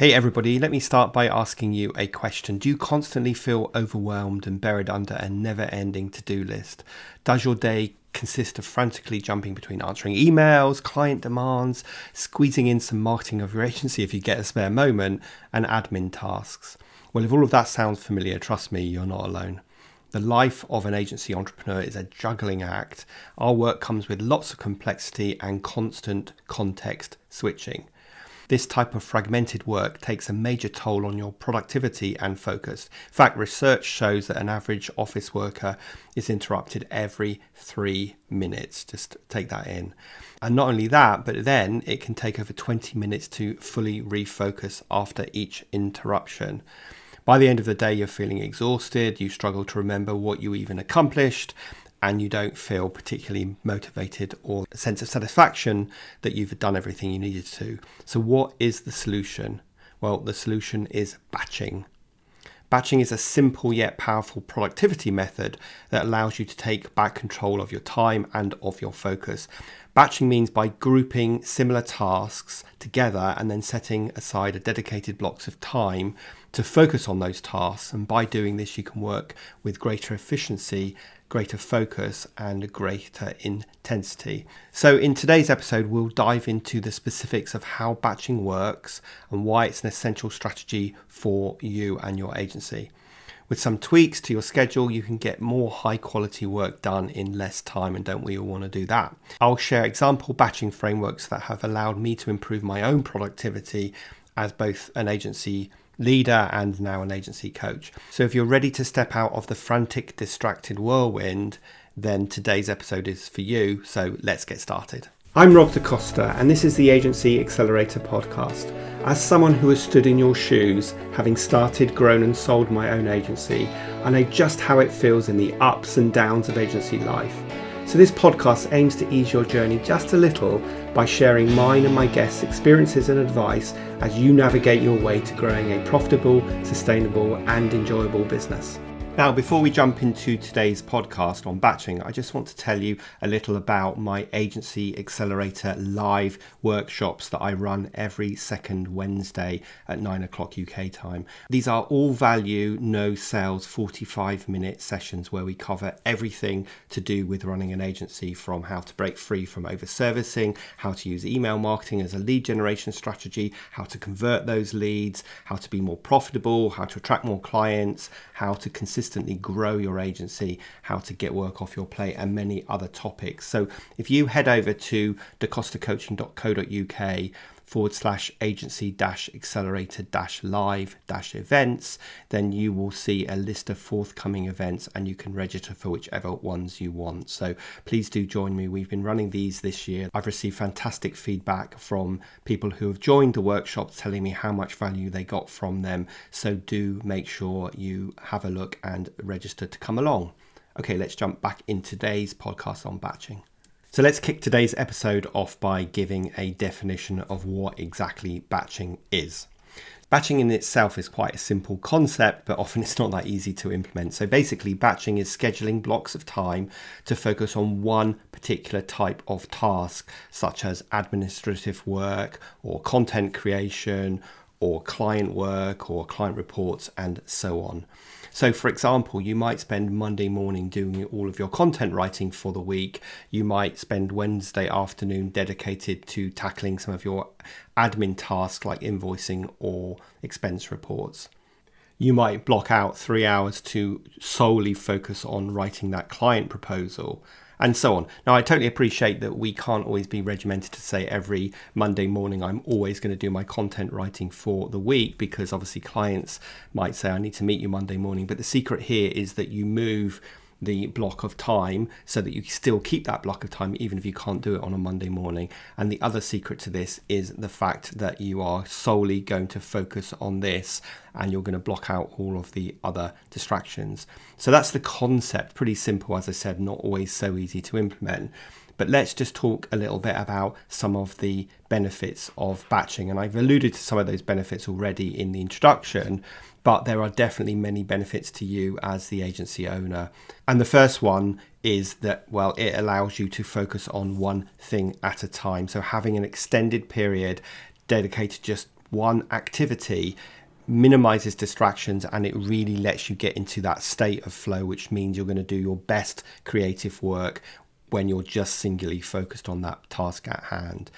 Hey everybody, let me start by asking you a question. Do you constantly feel overwhelmed and buried under a never-ending to-do list? Does your day consist of frantically jumping between answering emails, client demands, squeezing in some marketing of your agency if you get a spare moment, and admin tasks? Well, if all of that sounds familiar, trust me, you're not alone. The life of an agency entrepreneur is a juggling act. Our work comes with lots of complexity and constant context switching. This type of fragmented work takes a major toll on your productivity and focus. In fact, research shows that an average office worker is interrupted every 3 minutes. Just take that in. And not only that, but then it can take over 20 minutes to fully refocus after each interruption. By the end of the day, you're feeling exhausted, you struggle to remember what you even accomplished, and you don't feel particularly motivated or a sense of satisfaction that you've done everything you needed to. So what is the solution? Well, the solution is batching. Batching is a simple yet powerful productivity method that allows you to take back control of your time and of your focus. Batching means by grouping similar tasks together and then setting aside dedicated blocks of time to focus on those tasks. And by doing this, you can work with greater efficiency, greater focus, and greater intensity. So in today's episode, we'll dive into the specifics of how batching works and why it's an essential strategy for you and your agency. With some tweaks to your schedule, you can get more high quality work done in less time, and don't we all want to do that? I'll share example batching frameworks that have allowed me to improve my own productivity as both an agency leader and now an agency coach. So if you're ready to step out of the frantic, distracted whirlwind, then today's episode is for you. So let's get started. I'm Rob DaCosta, and this is the Agency Accelerator podcast. As someone who has stood in your shoes, having started, grown and sold my own agency, I know just how it feels in the ups and downs of agency life. So this podcast aims to ease your journey just a little by sharing mine and my guests' experiences and advice as you navigate your way to growing a profitable, sustainable and enjoyable business. Now, before we jump into today's podcast on batching, I just want to tell you a little about my Agency Accelerator live workshops that I run every second Wednesday at 9 o'clock UK time. These are all value, no sales, 45-minute sessions where we cover everything to do with running an agency, from how to break free from over-servicing, how to use email marketing as a lead generation strategy, how to convert those leads, how to be more profitable, how to attract more clients, how to consistently grow your agency, how to get work off your plate, and many other topics. So if you head over to dacostacoaching.co.uk/agency-accelerator-live-events, then you will see a list of forthcoming events and you can register for whichever ones you want. So please do join me. We've been running these this year. I've received fantastic feedback from people who have joined the workshops telling me how much value they got from them. So do make sure you have a look and register to come along. Okay, let's jump back in today's podcast on batching. So let's kick today's episode off by giving a definition of what exactly batching is. Batching in itself is quite a simple concept, but often it's not that easy to implement. So basically, batching is scheduling blocks of time to focus on one particular type of task, such as administrative work or content creation or client work or client reports and so on. So for example, you might spend Monday morning doing all of your content writing for the week. You might spend Wednesday afternoon dedicated to tackling some of your admin tasks like invoicing or expense reports. You might block out 3 hours to solely focus on writing that client proposal, and so on. Now, I totally appreciate that we can't always be regimented to say every Monday morning I'm always going to do my content writing for the week, because obviously clients might say I need to meet you Monday morning. But the secret here is that you move the block of time so that you still keep that block of time even if you can't do it on a Monday morning. And the other secret to this is the fact that you are solely going to focus on this and you're going to block out all of the other distractions. So that's the concept. Pretty simple, as I said, not always so easy to implement. But let's just talk a little bit about some of the benefits of batching. And I've alluded to some of those benefits already in the introduction, but there are definitely many benefits to you as the agency owner. And the first one is that, well, it allows you to focus on one thing at a time. So having an extended period dedicated to just one activity minimizes distractions, and it really lets you get into that state of flow, which means you're going to do your best creative work when you're just singularly focused on that task at hand.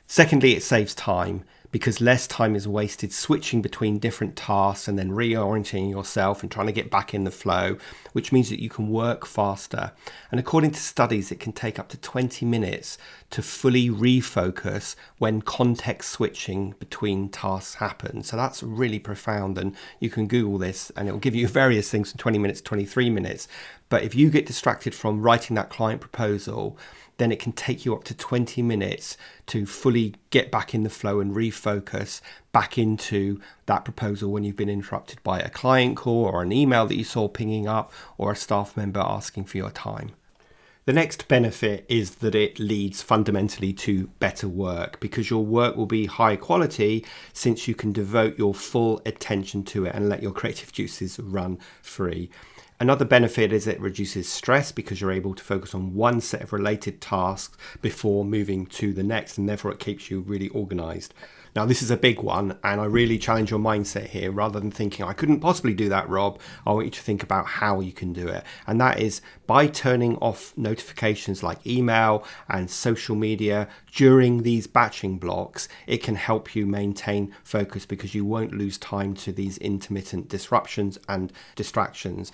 Secondly, it saves time, because less time is wasted switching between different tasks and then reorienting yourself and trying to get back in the flow, which means that you can work faster. And according to studies, it can take up to 20 minutes to fully refocus when context switching between tasks happens. So that's really profound, and you can Google this and it'll give you various things from 20 minutes, 23 minutes. But if you get distracted from writing that client proposal, then it can take you up to 20 minutes to fully get back in the flow and refocus back into that proposal when you've been interrupted by a client call or an email that you saw pinging up or a staff member asking for your time. The next benefit is that it leads fundamentally to better work, because your work will be high quality since you can devote your full attention to it and let your creative juices run free. Another benefit is it reduces stress, because you're able to focus on one set of related tasks before moving to the next, and therefore it keeps you really organized. Now, this is a big one, and I really challenge your mindset here. Rather than thinking, I couldn't possibly do that, Rob, I want you to think about how you can do it. And that is by turning off notifications like email and social media during these batching blocks. It can help you maintain focus, because you won't lose time to these intermittent disruptions and distractions.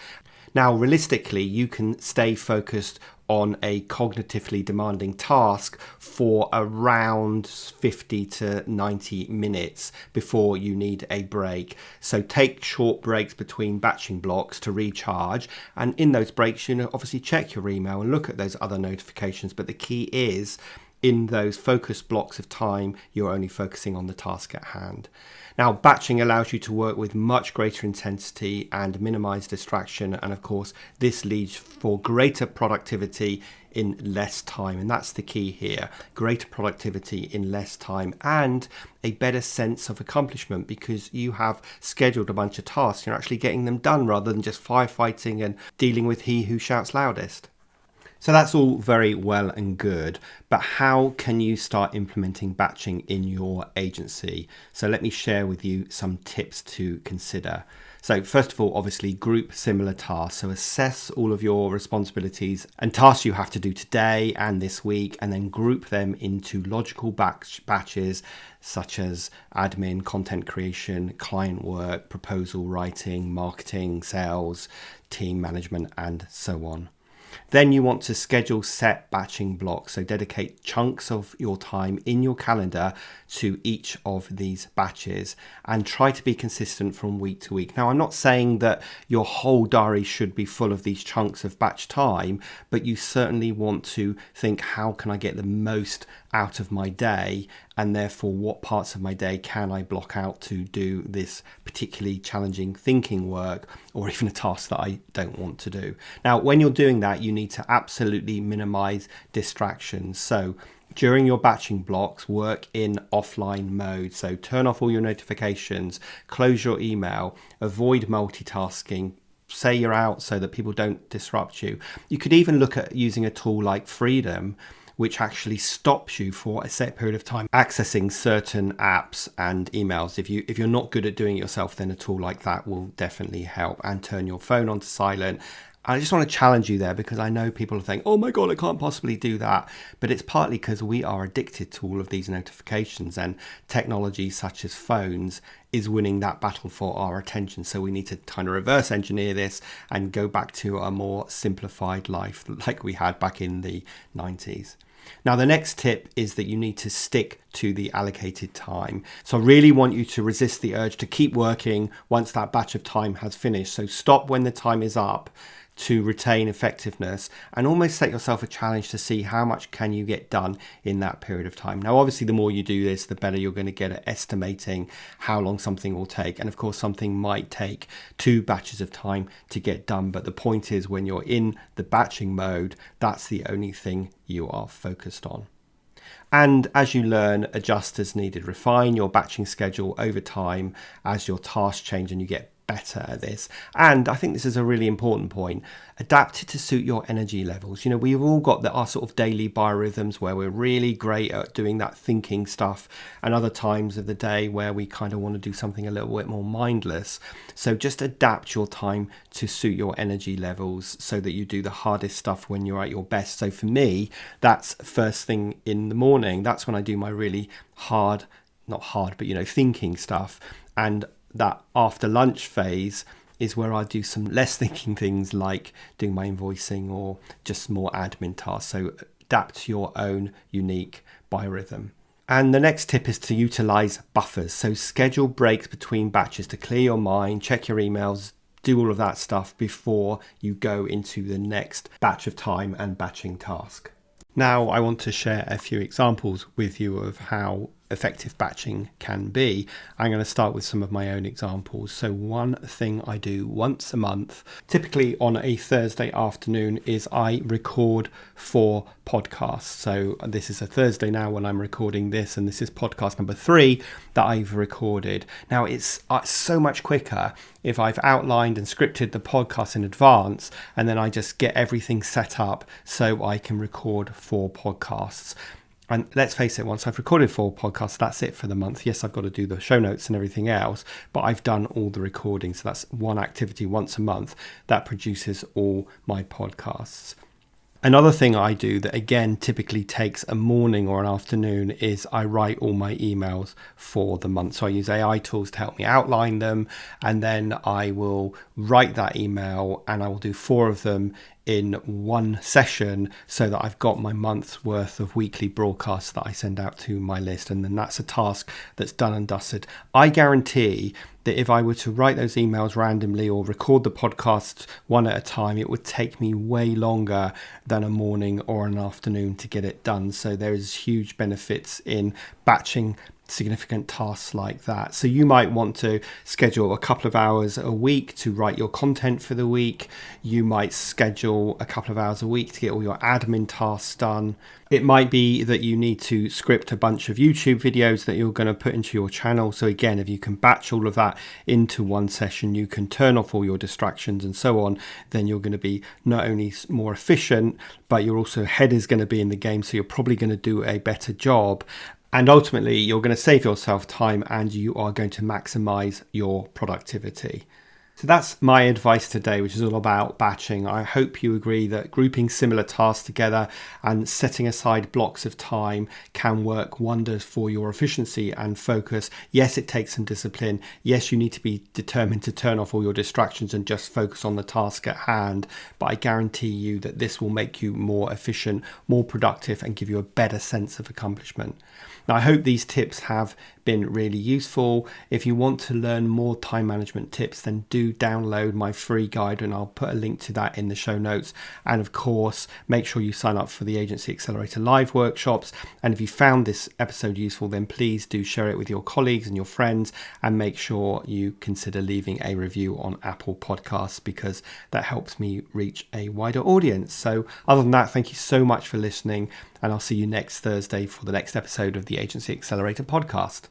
Now, realistically, you can stay focused on a cognitively demanding task for around 50 to 90 minutes before you need a break. So take short breaks between batching blocks to recharge. And in those breaks, obviously check your email and look at those other notifications. But the key is, in those focused blocks of time, you're only focusing on the task at hand. Now, batching allows you to work with much greater intensity and minimize distraction. And of course, this leads for greater productivity in less time. And that's the key here. Greater productivity in less time and a better sense of accomplishment, because you have scheduled a bunch of tasks. You're actually getting them done rather than just firefighting and dealing with he who shouts loudest. So that's all very well and good, but how can you start implementing batching in your agency? So let me share with you some tips to consider. So first of all, obviously group similar tasks. So assess all of your responsibilities and tasks you have to do today and this week, and then group them into logical batches such as admin, content creation, client work, proposal writing, marketing, sales, team management, and so on. Then you want to schedule set batching blocks. So dedicate chunks of your time in your calendar to each of these batches and try to be consistent from week to week. Now, I'm not saying that your whole diary should be full of these chunks of batch time, but you certainly want to think, how can I get the most out of my day? And therefore, what parts of my day can I block out to do this particularly challenging thinking work, or even a task that I don't want to do? Now, when you're doing that, you need to absolutely minimize distractions. So during your batching blocks, work in offline mode. So turn off all your notifications, close your email, avoid multitasking. Say you're out so that people don't disrupt you. You could even look at using a tool like Freedom, which actually stops you for a set period of time accessing certain apps and emails. If you're not good at doing it yourself, then a tool like that will definitely help. And turn your phone on to silent. I just want to challenge you there, because I know people are thinking, oh my God, I can't possibly do that. But it's partly because we are addicted to all of these notifications, and technology such as phones is winning that battle for our attention. So we need to kind of reverse engineer this and go back to a more simplified life like we had back in the 90s. Now, the next tip is that you need to stick to the allocated time. So I really want you to resist the urge to keep working once that batch of time has finished. So stop when the time is up to retain effectiveness, and almost set yourself a challenge to see how much can you get done in that period of time. Now, obviously, the more you do this, the better you're going to get at estimating how long something will take. And of course, something might take 2 batches of time to get done. But the point is, when you're in the batching mode, that's the only thing you are focused on. And as you learn, adjust as needed. Refine your batching schedule over time as your tasks change and you get better at this. And I think this is a really important point. Adapt it to suit your energy levels. We've all got our sort of daily biorhythms where we're really great at doing that thinking stuff, and other times of the day where we kind of want to do something a little bit more mindless. So just adapt your time to suit your energy levels so that you do the hardest stuff when you're at your best. So for me, that's first thing in the morning. That's when I do my really hard, not hard, but thinking stuff. And that after lunch phase is where I do some less thinking things like doing my invoicing or just more admin tasks. So adapt to your own unique biorhythm. And the next tip is to utilize buffers. So schedule breaks between batches to clear your mind, check your emails, do all of that stuff before you go into the next batch of time and batching task. Now I want to share a few examples with you of how effective batching can be. I'm going to start with some of my own examples. So one thing I do once a month, typically on a Thursday afternoon, is I record 4 podcasts. So this is a Thursday now when I'm recording this, and this is podcast number 3 that I've recorded. Now it's so much quicker if I've outlined and scripted the podcast in advance, and then I just get everything set up so I can record 4 podcasts. And let's face it, once I've recorded 4 podcasts, that's it for the month. Yes, I've got to do the show notes and everything else, but I've done all the recording. So that's one activity once a month that produces all my podcasts. Another thing I do that, again, typically takes a morning or an afternoon is I write all my emails for the month. So I use AI tools to help me outline them, and then I will write that email, and I will do 4 of them in one session so that I've got my month's worth of weekly broadcasts that I send out to my list. And then that's a task that's done and dusted. I guarantee that if I were to write those emails randomly or record the podcasts one at a time, it would take me way longer than a morning or an afternoon to get it done. So there is huge benefits in batching significant tasks like that. So you might want to schedule a couple of hours a week to write your content for the week. You might schedule a couple of hours a week to get all your admin tasks done. It might be that you need to script a bunch of YouTube videos that you're going to put into your channel. So again, if you can batch all of that into one session, you can turn off all your distractions and so on, then you're going to be not only more efficient, but your also head is going to be in the game. So you're probably going to do a better job. And ultimately, you're going to save yourself time and you are going to maximize your productivity. So that's my advice today, which is all about batching. I hope you agree that grouping similar tasks together and setting aside blocks of time can work wonders for your efficiency and focus. Yes, it takes some discipline. Yes, you need to be determined to turn off all your distractions and just focus on the task at hand. But I guarantee you that this will make you more efficient, more productive, and give you a better sense of accomplishment. Now, I hope these tips have been really useful. If you want to learn more time management tips, then do download my free guide, and I'll put a link to that in the show notes. And of course, make sure you sign up for the Agency Accelerator live workshops. And if you found this episode useful, then please do share it with your colleagues and your friends, and make sure you consider leaving a review on Apple Podcasts, because that helps me reach a wider audience. So other than that, thank you so much for listening, and I'll see you next Thursday for the next episode of the Agency Accelerator podcast.